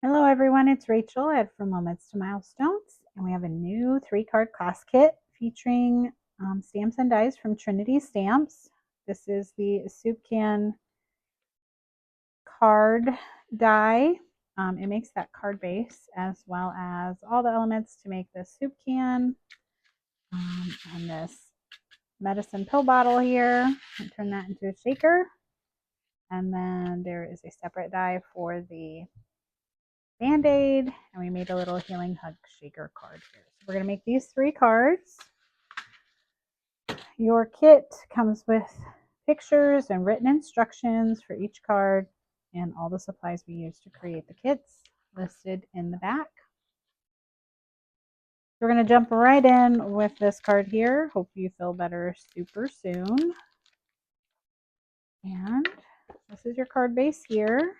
Hello everyone, it's Rachel at From Moments to Milestones, and we have a new 3-card class kit featuring stamps and dies from Trinity Stamps. This is the soup can card die. It makes that card base as well as all the elements to make this soup can and this medicine pill bottle here. And turn that into a shaker. And then there is a separate die for the Band-Aid, and we made a little healing hug shaker card here. So we're going to make these 3 cards. Your kit comes with pictures and written instructions for each card and all the supplies we use to create the kits listed in the back. We're going to jump right in with this card here. Hope you feel better super soon. And this is your card base here.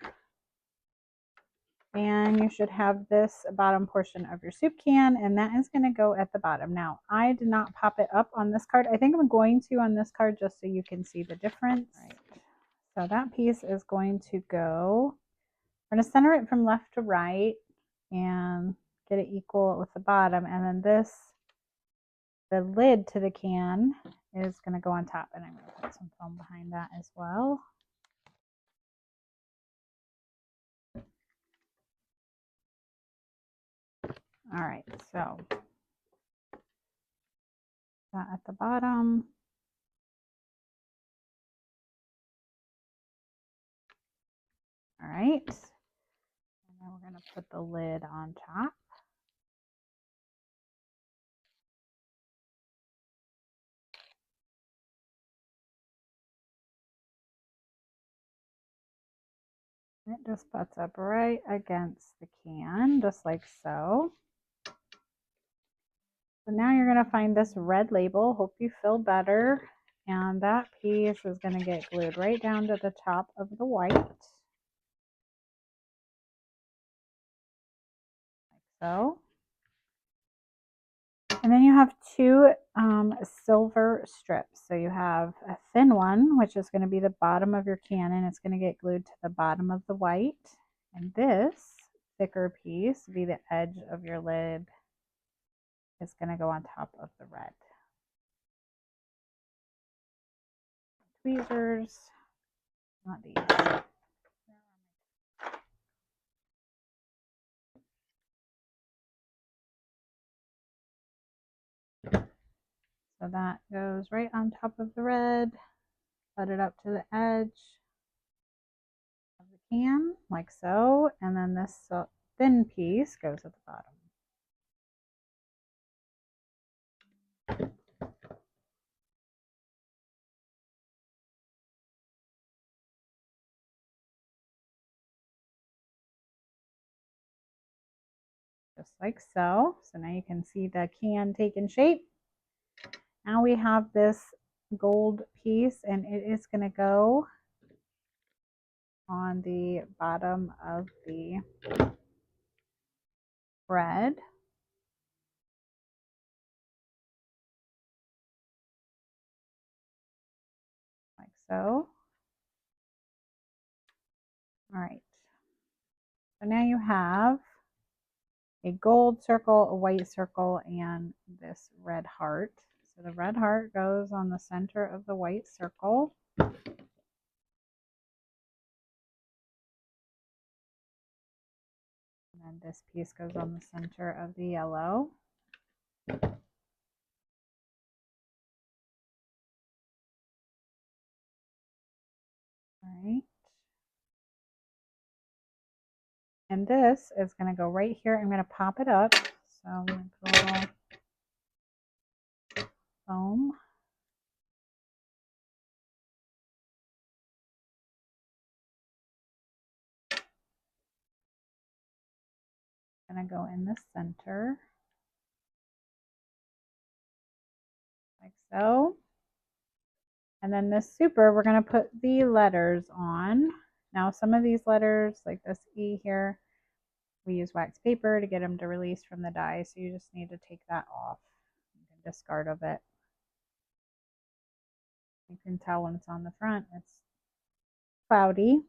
And you should have this bottom portion of your soup can, and that is going to go at the bottom. Now, I did not pop it up on this card. I think I'm going to on this card just so you can see the difference. Right. So that piece is going to go, we're going to center it from left to right and get it equal with the bottom. And then this, the lid to the can is going to go on top, and I'm going to put some foam behind that as well. All right, so that at the bottom. All right, and then we're going to put the lid on top. It just butts up right against the can, just like so. So now you're going to find this red label, hope you feel better. And that piece is going to get glued right down to the top of the white. Like so. And then you have 2 silver strips. So you have a thin one, which is going to be the bottom of your can, and it's going to get glued to the bottom of the white. And this thicker piece will be the edge of your lid. It's going to go on top of the red. Tweezers, not these. So that goes right on top of the red, butt it up to the edge of the can, like so, and then this thin piece goes at the bottom. Just like so. So now you can see the can taking shape. Now we have this gold piece, and it is going to go on the bottom of the bread. Like so. All right. So now you have a gold circle, a white circle, and this red heart. So the red heart goes on the center of the white circle. And then this piece goes on the center of the yellow. All right. And this is going to go right here. I'm going to pop it up. So I'm going to put a little foam. Going to go in the center. Like so. And then this super, we're going to put the letters on. Now some of these letters, like this E here, we use wax paper to get them to release from the die, so you just need to take that off. You can discard of it. You can tell when it's on the front, it's cloudy.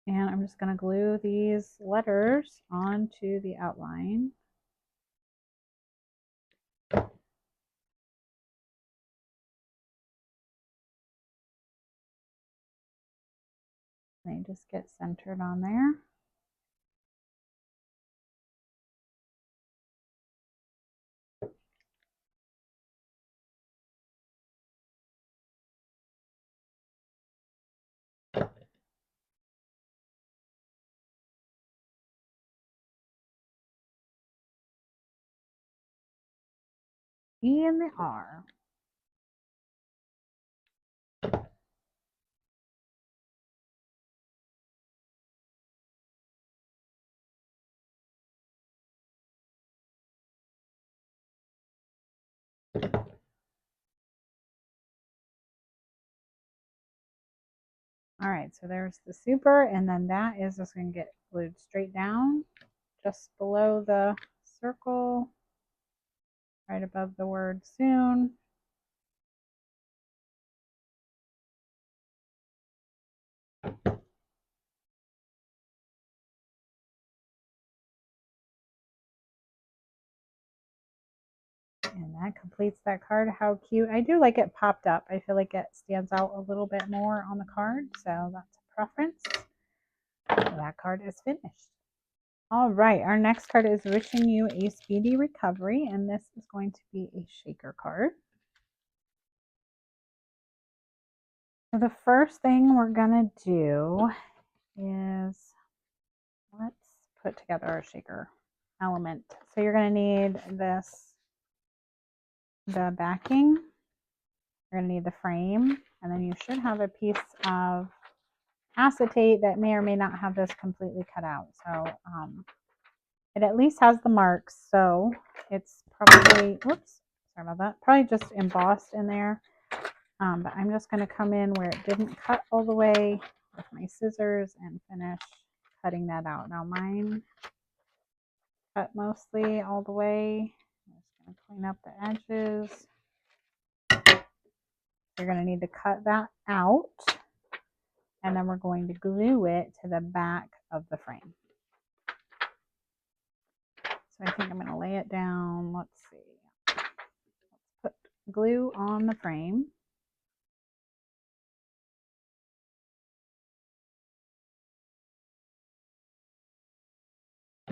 And I'm just going to glue these letters onto the outline. They just get centered on there. E and the R. All right, so there's the super, and then that is just going to get glued straight down just below the circle, right above the word soon. And that completes that card. How cute. I do like it popped up. I feel like it stands out a little bit more on the card, so that's a preference. That card is finished. All right, our next card is wishing you a speedy recovery, and this is going to be a shaker card. So the first thing we're going to do is, let's put together our shaker element. So you're going to need this, the backing, you're going to need the frame, and then you should have a piece of acetate that may or may not have this completely cut out. So it at least has the marks, so it's probably, whoops, sorry about that, probably just embossed in there. But I'm just going to come in where it didn't cut all the way with my scissors and finish cutting that out. Now mine cut mostly all the way. I'm just going to clean up the edges. You're going to need to cut that out, and then we're going to glue it to the back of the frame. So I think I'm going to lay it down. Let's see. Let's put glue on the frame.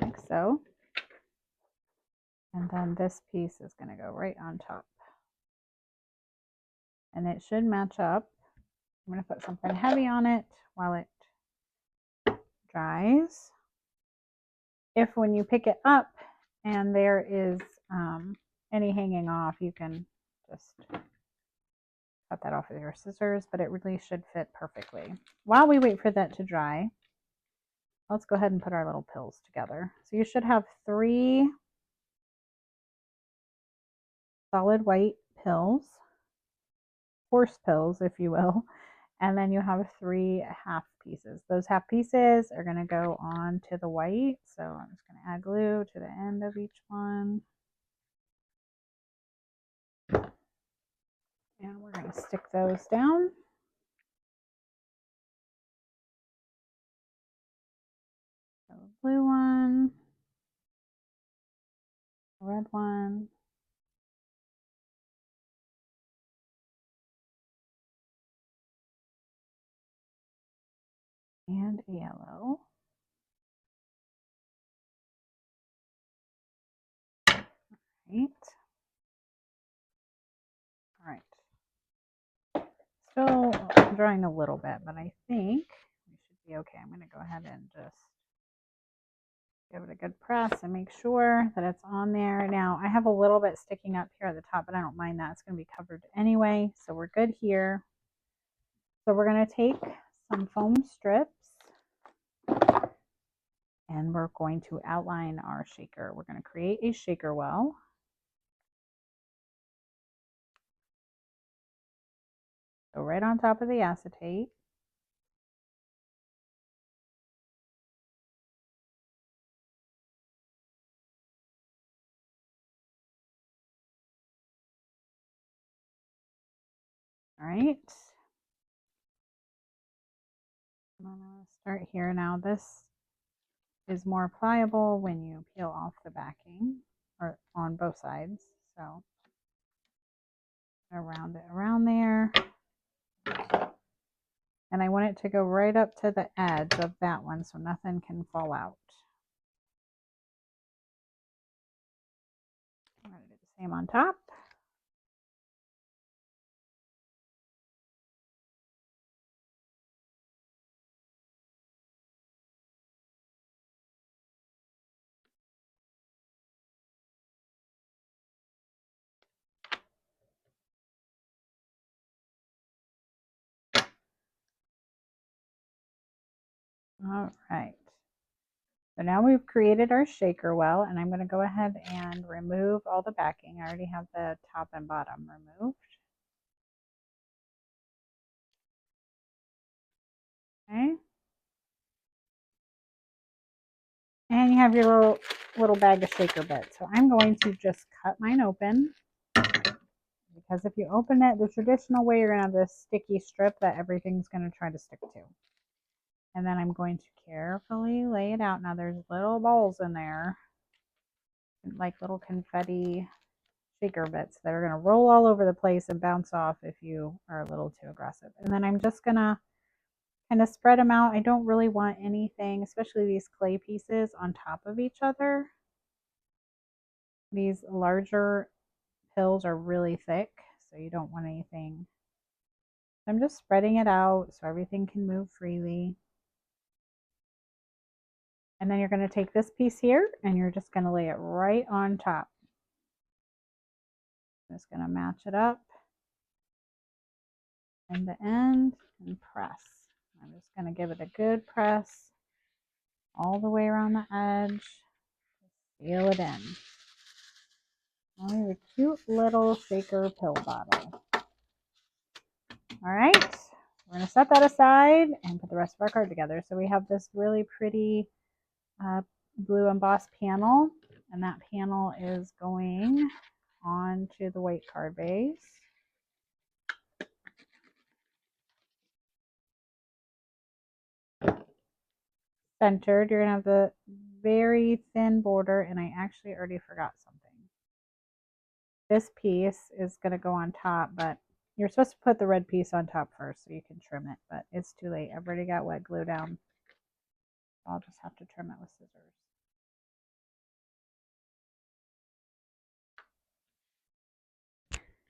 Like so. And then this piece is going to go right on top. And it should match up. I'm going to put something heavy on it while it dries. If when you pick it up and there is any hanging off, you can just cut that off with your scissors, but it really should fit perfectly. While we wait for that to dry, let's go ahead and put our little pills together. So you should have 3 solid white pills, horse pills, if you will, and then you have 3 half pieces. Those half pieces are going to go on to the white. So I'm just going to add glue to the end of each one. And we're going to stick those down. So the blue one, the red one, and a yellow. Right. All right. Still drying a little bit, but I think we should be okay. I'm going to go ahead and just give it a good press and make sure that it's on there. Now, I have a little bit sticking up here at the top, but I don't mind that. It's going to be covered anyway, so we're good here. So we're going to take some foam strips and we're going to outline our shaker. We're going to create a shaker well. So right on top of the acetate. All right. I'm going to start here now. This is more pliable when you peel off the backing, or on both sides. So round it around there. And I want it to go right up to the edge of that one so nothing can fall out. I'm going to do the same on top. All right. So now we've created our shaker well, and I'm going to go ahead and remove all the backing. I already have the top and bottom removed. Okay. And you have your little bag of shaker bits. So I'm going to just cut mine open, because if you open it the traditional way, you're going to have this sticky strip that everything's going to try to stick to. And then I'm going to carefully lay it out. Now there's little balls in there, like little confetti shaker bits that are going to roll all over the place and bounce off if you are a little too aggressive. And then I'm just going to kind of spread them out. I don't really want anything, especially these clay pieces, on top of each other. These larger pills are really thick, so you don't want anything. I'm just spreading it out so everything can move freely. And then you're going to take this piece here and you're just going to lay it right on top. I'm just going to match it up end to end and press. I'm just going to give it a good press all the way around the edge. Seal it in. Oh, you're a cute little shaker pill bottle. All right, we're going to set that aside and put the rest of our card together. So we have this really pretty blue embossed panel, and that panel is going onto the white card base. Centered, you're going to have the very thin border, and I actually already forgot something. This piece is going to go on top, but you're supposed to put the red piece on top first so you can trim it, but it's too late. I've already got wet glue down. I'll just have to trim it with scissors.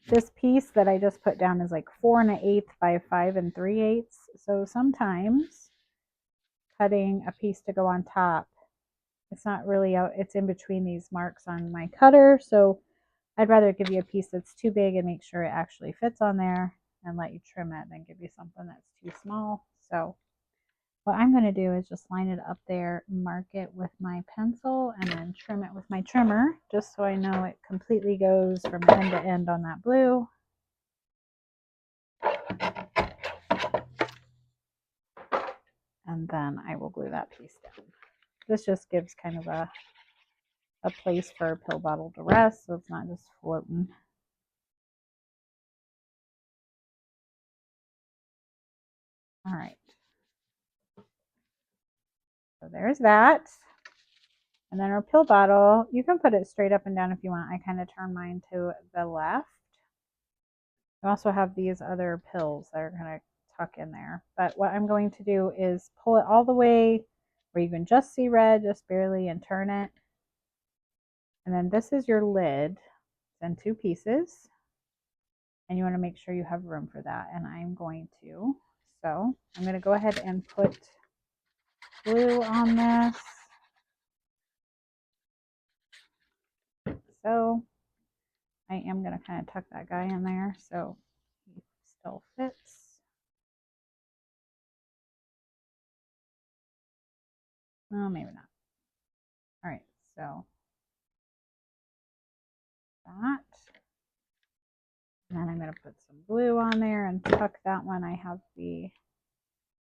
This piece that I just put down is like 4 1/8 by 5 3/8. So sometimes cutting a piece to go on top, it's not really out, it's in between these marks on my cutter. So I'd rather give you a piece that's too big and make sure it actually fits on there and let you trim it than give you something that's too small. So what I'm going to do is just line it up there, mark it with my pencil, and then trim it with my trimmer, just so I know it completely goes from end to end on that blue. And then I will glue that piece down. This just gives kind of a place for a pill bottle to rest, so it's not just floating. All right. So there's that. And then our pill bottle, you can put it straight up and down if you want. I kind of turn mine to the left. You also have these other pills that are going to tuck in there. But what I'm going to do is pull it all the way where you can just see red, just barely, and turn it. And then this is your lid. It's in 2 pieces. And you want to make sure you have room for that. And I'm going to. So I'm going to go ahead and put glue on this. So I am going to kind of tuck that guy in there so he still fits. Oh, maybe not. All right, so that. And then I'm going to put some glue on there and tuck that one. I have the,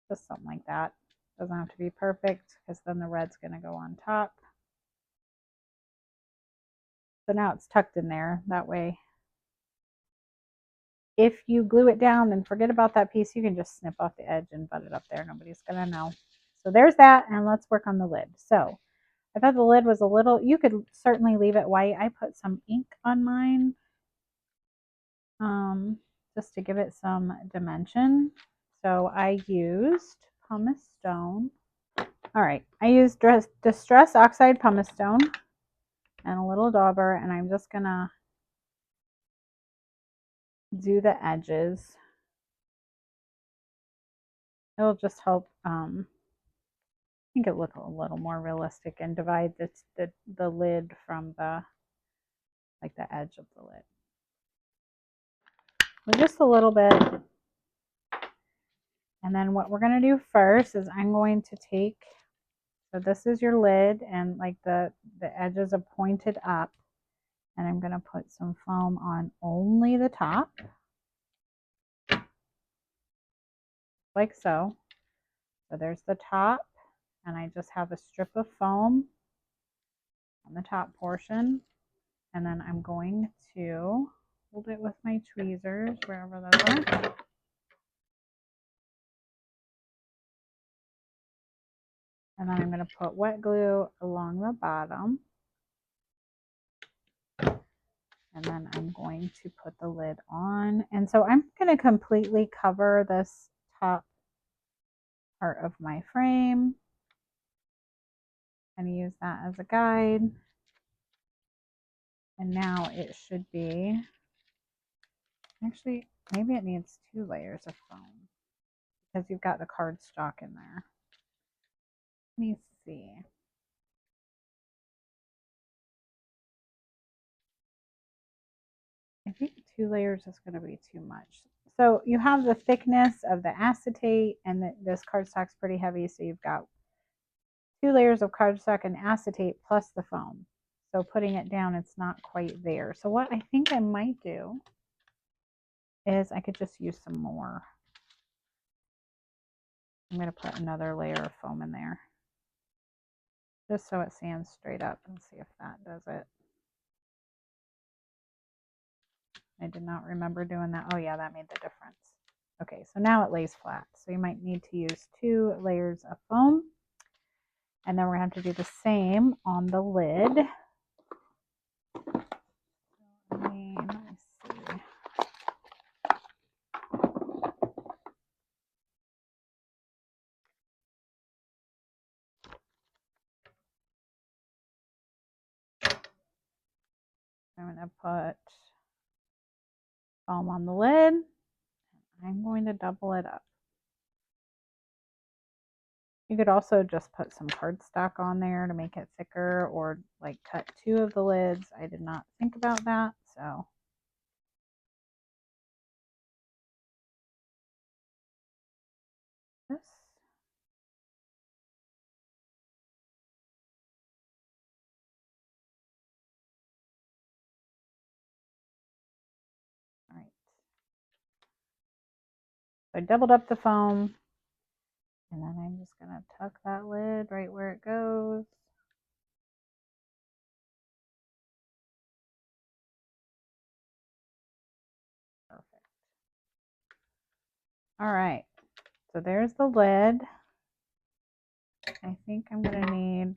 just something like that. Doesn't have to be perfect because then the red's going to go on top. So now it's tucked in there. That way If you glue it down, then forget about that piece. You can just snip off the edge and butt it up there. Nobody's going to know. So there's that, and let's work on the lid. So I thought the lid was a little, you could certainly leave it white. I put some ink on mine just to give it some dimension. So I used pumice stone. All right, I used Distress Oxide pumice stone and a little dauber, and I'm just going to do the edges. It'll just help make it look a little more realistic and divide the lid from the edge of the lid. But just a little bit. And then what we're going to do first is I'm going to take, so this is your lid and like the edges are pointed up, and I'm going to put some foam on only the top, like so. So there's the top, and I just have a strip of foam on the top portion, and then I'm going to hold it with my tweezers wherever those are. And then I'm going to put wet glue along the bottom. And then I'm going to put the lid on. And so I'm going to completely cover this top part of my frame and use that as a guide. And now it should be, actually, maybe it needs 2 layers of foam because you've got the cardstock in there. Let me see. I think 2 layers is going to be too much. So you have the thickness of the acetate, and this cardstock's pretty heavy, so you've got 2 layers of cardstock and acetate plus the foam. So putting it down, it's not quite there. So what I think I might do is I could just use some more. I'm going to put another layer of foam in there just so it stands straight up, and see if that does it. I did not remember doing that. Oh yeah, that made the difference. Okay, so now it lays flat. So you might need to use 2 layers of foam. And then we're going to have to do the same on the lid. Let me see. I'm going to put foam on the lid. I'm going to double it up. You could also just put some cardstock on there to make it thicker, or like cut 2 of the lids. I did not think about that, so. This. All right. So I doubled up the foam, and then I'm just going to tuck that lid right where it goes. Perfect. All right, so there's the lid. I think I'm going to need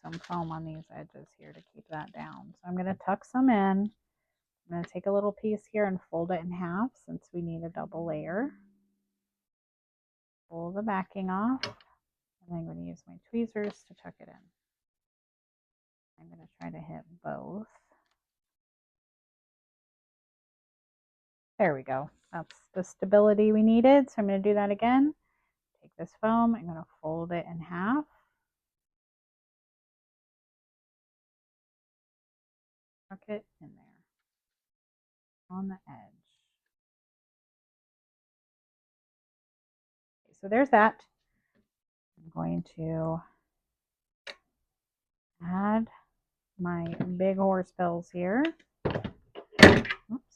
some foam on these edges here to keep that down. So I'm going to tuck some in. I'm going to take a little piece here and fold it in half since we need a double layer. Pull the backing off, and I'm going to use my tweezers to tuck it in. I'm going to try to hit both. There we go. That's the stability we needed. So I'm going to do that again. Take this foam, I'm going to fold it in half. Tuck it in there on the edge. Okay, so there's that. I'm going to add my big horse bells here. Oops.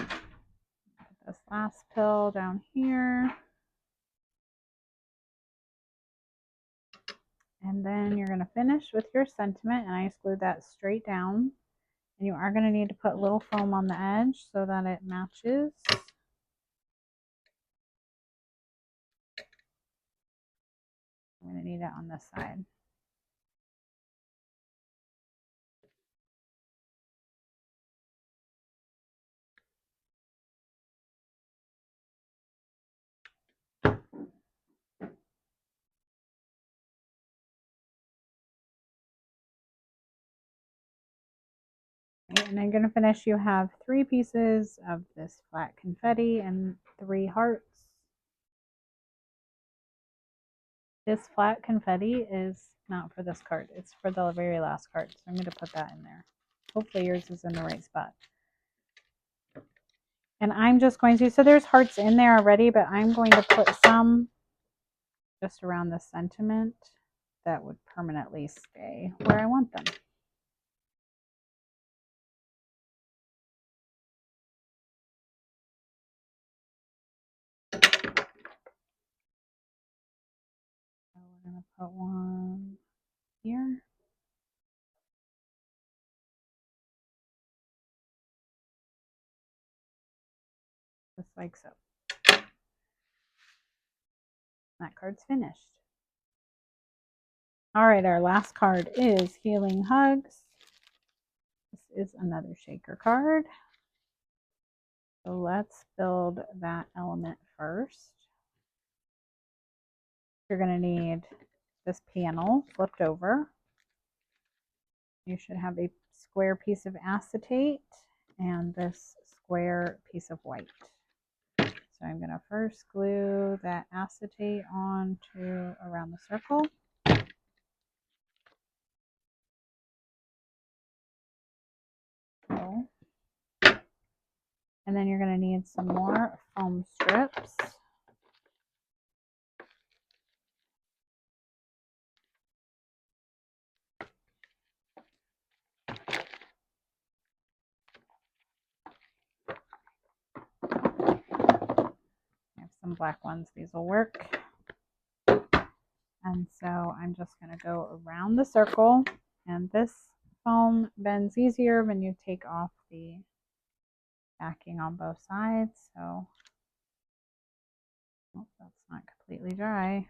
Put this last pill down here. And then you're going to finish with your sentiment, and I glued that straight down. And you are going to need to put a little foam on the edge so that it matches. I'm going to need it on this side. And I'm going to finish. You have 3 pieces of this flat confetti and 3 hearts. This flat confetti is not for this card. It's for the very last card. So I'm going to put that in there. Hopefully yours is in the right spot. And I'm just going to, so there's hearts in there already, but I'm going to put some just around the sentiment that would permanently stay where I want them. So we're going to put one here. Just like so. That card's finished. All right, our last card is Healing Hugs. This is another shaker card. So let's build that element first. You're going to need this panel flipped over. You should have a square piece of acetate and this square piece of white. So I'm going to first glue that acetate onto around the circle. So, and then you're going to need some more foam strips. I have some black ones. These will work. And so I'm just going to go around the circle, and this foam bends easier when you take off the backing on both sides. So oh, that's not completely dry.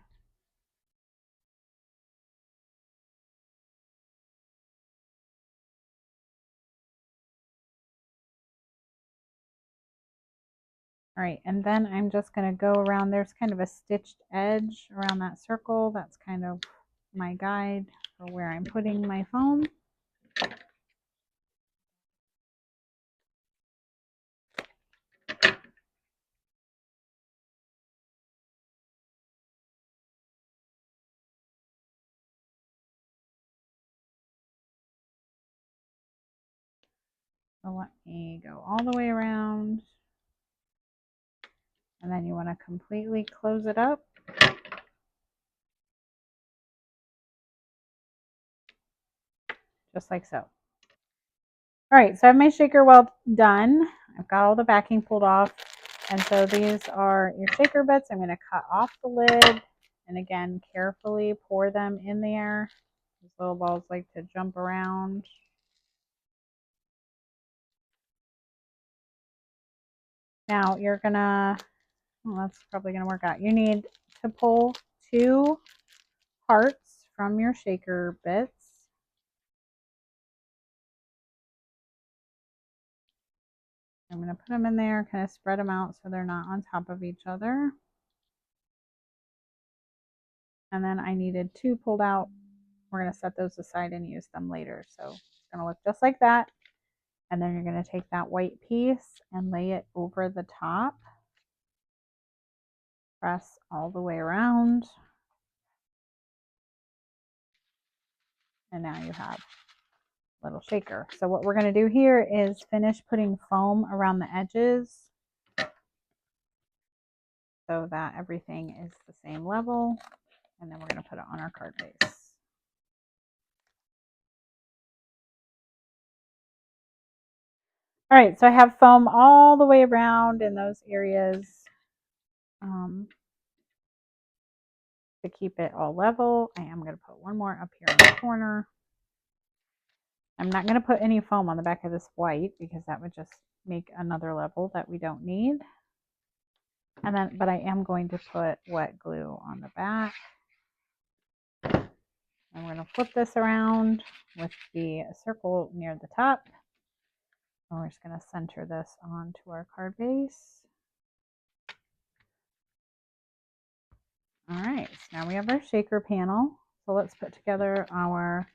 All right, and then I'm just going to go around. There's kind of a stitched edge around that circle. That's kind of my guide for where I'm putting my foam. So let me go all the way around. And then you want to completely close it up. Just like so. All right, so I have my shaker well done. I've got all the backing pulled off. And so these are your shaker bits. I'm going to cut off the lid. And again, carefully pour them in there. These little balls like to jump around. Now you're going to, well, that's probably going to work out. You need to pull 2 hearts from your shaker bits. I'm going to put them in there, kind of spread them out so they're not on top of each other. And then I needed 2 pulled out. We're going to set those aside and use them later. So it's going to look just like that. And then you're going to take that white piece and lay it over the top. Press all the way around. And now you have a little shaker. So what we're going to do here is finish putting foam around the edges so that everything is the same level. And then we're going to put it on our card base. All right, so I have foam all the way around in those areas to keep it all level. I am going to put one more up here in the corner. I'm not going to put any foam on the back of this white because that would just make another level that we don't need. And then, but I am going to put wet glue on the back. And we're going to flip this around with the circle near the top. And we're just going to center this onto our card base. All right, so now we have our shaker panel. So let's put together our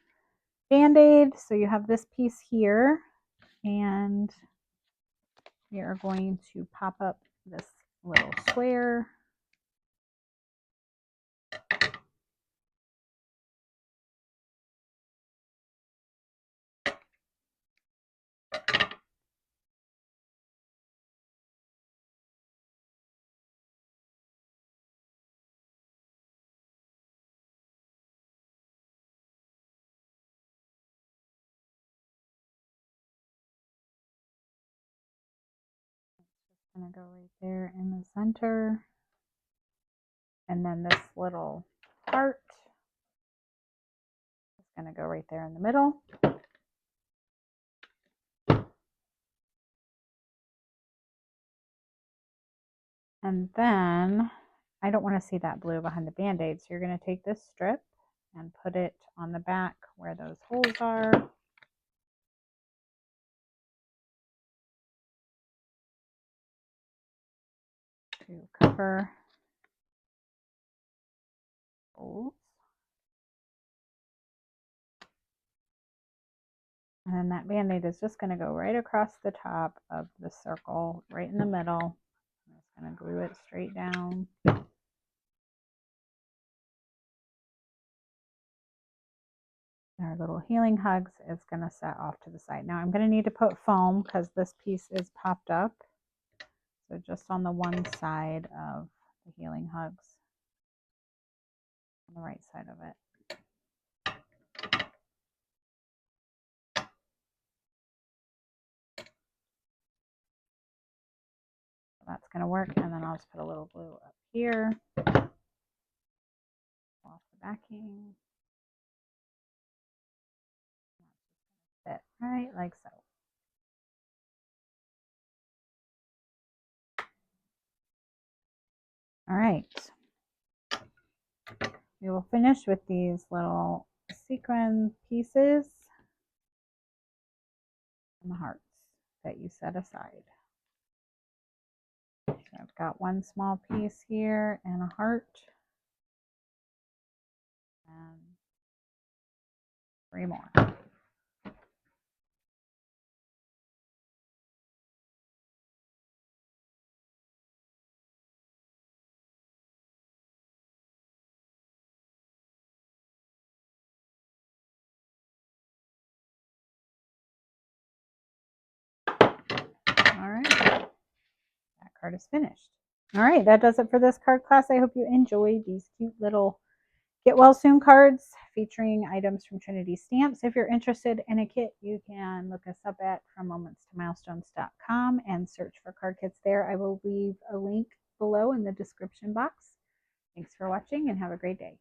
Band-Aid. So you have this piece here, and we are going to pop up this little square. Going to go right there in the center. And then this little heart is going to go right there in the middle. And then I don't want to see that blue behind the Band-Aid, so you're going to take this strip and put it on the back where those holes are. To cover holes. And then that Band-Aid is just going to go right across the top of the circle, right in the middle. I'm just going to glue it straight down. Our little healing hugs is going to set off to the side. Now I'm going to need to put foam because this piece is popped up. So just on the one side of the healing hugs, on the right side of it. So that's going to work. And then I'll just put a little glue up here, off the backing. Fit right like so. All right. We will finish with these little sequin pieces and the hearts that you set aside. So I've got one small piece here and a heart. And 3 more. All right, that card is finished. All right, that does it for this card class. I hope you enjoyed these cute little Get Well Soon cards featuring items from Trinity Stamps. If you're interested in a kit, you can look us up at frommomentstomilestones.com and search for card kits there. I will leave a link below in the description box. Thanks for watching and have a great day.